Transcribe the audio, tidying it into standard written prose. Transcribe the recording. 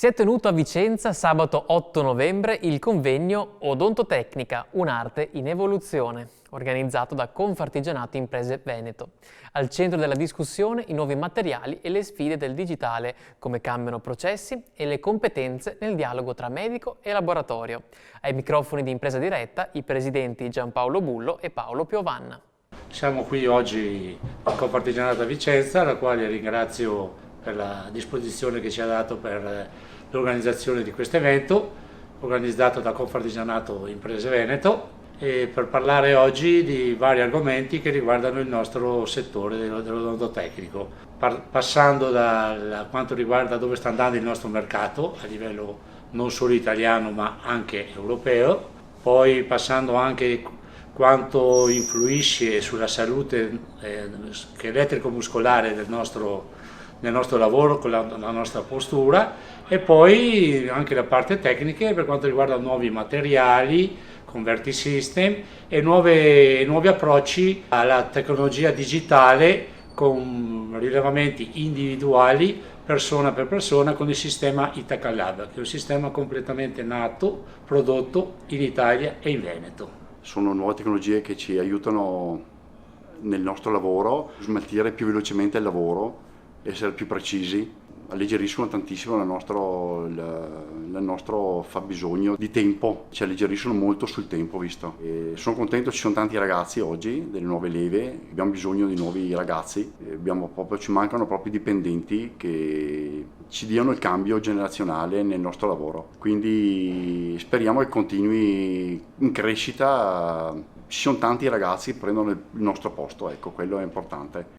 Si è tenuto a Vicenza sabato 8 novembre il convegno Odontotecnica, un'arte in evoluzione, organizzato da Confartigianato Imprese Veneto. Al centro della discussione i nuovi materiali e le sfide del digitale, come cambiano processi e le competenze nel dialogo tra medico e laboratorio. Ai microfoni di Impresa Diretta i presidenti Giampaolo Bullo e Paolo Piovanna. Siamo qui oggi al Confartigianato a Vicenza, la quale ringrazio per la disposizione che ci ha dato per l'organizzazione di questo evento, organizzato da Confartigianato Imprese Veneto, e per parlare oggi di vari argomenti che riguardano il nostro settore dell'odontotecnico, passando da quanto riguarda dove sta andando il nostro mercato a livello non solo italiano ma anche europeo, poi passando anche quanto influisce sulla salute scheletrico-muscolare del nostro lavoro, con la nostra postura, e poi anche la parte tecnica per quanto riguarda nuovi materiali, converti system e nuovi approcci alla tecnologia digitale con rilevamenti individuali persona per persona con il sistema Itaca Lab, che è un sistema completamente nato, prodotto in Italia e in Veneto. Sono nuove tecnologie che ci aiutano nel nostro lavoro, smaltire più velocemente il lavoro, essere più precisi, alleggeriscono tantissimo il nostro fabbisogno di tempo, ci alleggeriscono molto sul tempo visto. E sono contento, ci sono tanti ragazzi oggi, delle nuove leve, abbiamo bisogno di nuovi ragazzi, ci mancano proprio dipendenti che ci diano il cambio generazionale nel nostro lavoro. Quindi speriamo che continui in crescita, ci sono tanti ragazzi che prendono il nostro posto, ecco, quello è importante.